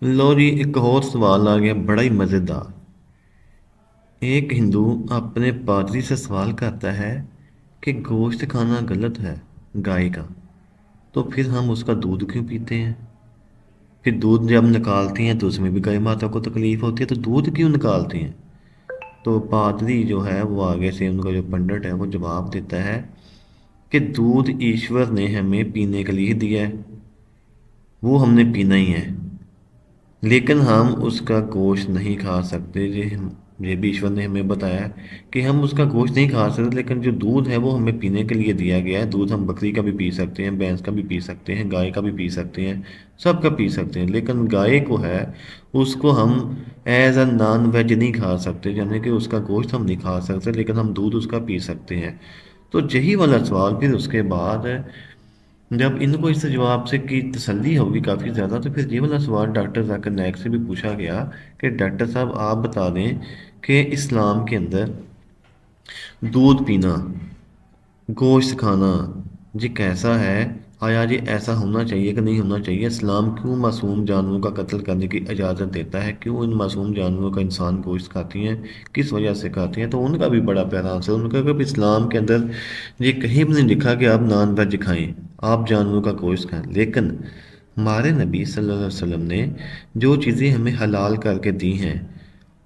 लो जी, एक और सवाल आ गया बड़ा ही मज़ेदार। एक हिंदू अपने पादरी से सवाल करता है कि गोश्त खाना गलत है गाय का, तो फिर हम उसका दूध क्यों पीते हैं? फिर दूध जब निकालती हैं तो उसमें भी गाय माता को तकलीफ होती है, तो दूध क्यों निकालती हैं? तो पादरी जो है वो आगे से उनका जो पंडित है वो जवाब देता है कि दूध ईश्वर ने हमें पीने के लिए दिया है, वो हमने पीना ही है, लेकिन हम उसका गोश्त नहीं खा सकते। ये भी ईश्वर ने हमें बताया है कि हम उसका गोश्त नहीं खा सकते, लेकिन जो दूध है वो हमें पीने के लिए दिया गया है। दूध हम बकरी का भी पी सकते हैं, भैंस का भी पी सकते हैं, गाय का भी पी सकते हैं, सबका पी सकते हैं, लेकिन गाय को है उसको हम एज अ नॉन वेज नहीं खा सकते, यानी कि उसका गोश्त हम नहीं खा सकते, लेकिन हम दूध उसका पी सकते हैं। तो यही वाला सवाल फिर उसके बाद जब इनको इस जवाब से की तसल्ली होगी काफ़ी ज़्यादा, तो फिर ये वाला सवाल डॉक्टर जाकिर नाइक से भी पूछा गया कि डॉक्टर साहब आप बता दें कि इस्लाम के अंदर दूध पीना, गोश्त खाना जी कैसा है? आया जी ऐसा होना चाहिए कि नहीं होना चाहिए? इस्लाम क्यों मासूम जानवरों का कत्ल करने की इजाज़त देता है? क्यों इन मासूम जानवरों का इंसान गोश्त खाती हैं? किस वजह से खाती हैं? तो उनका भी बड़ा प्यारा आंसर, उनका कि इस्लाम के अंदर ये कहीं भी नहीं लिखा कि आप नॉन वेज खाएं, आप जानवरों का गोश्त खाएं, लेकिन हमारे नबी सल्लल्लाहु अलैहि वसल्लम ने जो चीज़ें हमें हलाल करके दी हैं,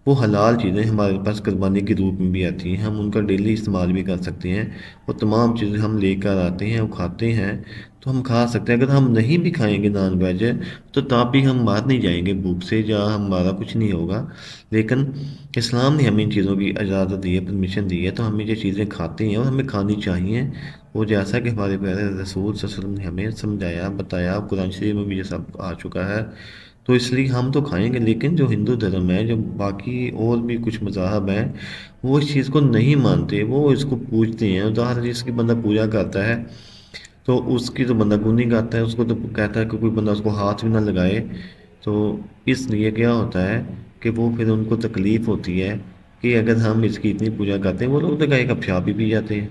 वो हलाल चीज़ें हमारे पास कुर्बानी के रूप में भी आती हैं, हम उनका डेली इस्तेमाल भी कर सकते हैं। वो तमाम चीज़ें हम लेकर आते हैं, वो खाते हैं, तो हम खा सकते हैं। अगर हम नहीं भी खाएंगे नॉन वेज, तो तब भी हम मार नहीं जाएंगे भूख से, या हमारा कुछ नहीं होगा। लेकिन इस्लाम ने हमें इन चीज़ों की इजाज़त दी है, परमिशन दी है, तो हमें ये चीज़ें खाते हैं और हमें खानी चाहिए। वो जैसा कि हमारे प्यारे रसूल सल्लल्लाहु अलैहि वसल्लम ने हमें समझाया बताया, कुरान शरीफ में भी ये सब आ चुका है, तो इसलिए हम तो खाएंगे। लेकिन जो हिंदू धर्म है, जो बाकी और भी कुछ मज़ाहब हैं, वो इस चीज़ को नहीं मानते, वो इसको पूजते हैं। उदाहरण जिसकी बंदा पूजा करता है तो उसकी तो बंदा गुनी गाता है, उसको तो कहता है कि कोई बंदा उसको हाथ भी ना लगाए। तो इसलिए क्या होता है कि वो फिर उनको तकलीफ़ होती है कि अगर हम इसकी इतनी पूजा करते हैं, वो लोग तो गाय का पेशाब भी पी जाते हैं,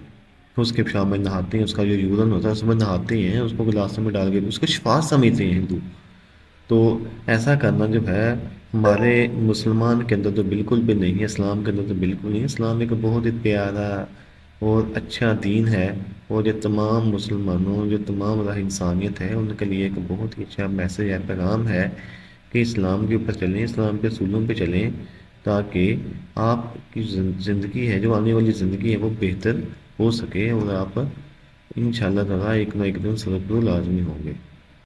उसके पेशाब में नहाते हैं, उसका जो यूरन होता है उसमें नहाते हैं, उसको गिलास में डाल के उसको शिफा समझते हैं हिंदू। तो ऐसा करना जो है हमारे मुसलमान के अंदर तो बिल्कुल भी नहीं है, इस्लाम के अंदर तो बिल्कुल नहीं है। इस्लाम एक बहुत ही प्यारा और अच्छा दीन है, और ये तमाम मुसलमानों, जो तमाम रह इंसानियत है, उनके लिए एक बहुत ही अच्छा मैसेज है, पैगाम है कि इस्लाम के ऊपर चलें, इस्लाम के असूलों पे चलें, ताकि आपकी ज़िंदगी है, जो आने वाली ज़िंदगी है, वो बेहतर हो सके, और आप इंशाअल्लाह ताला एक ना एक दिन सफल लाजमी होंगे।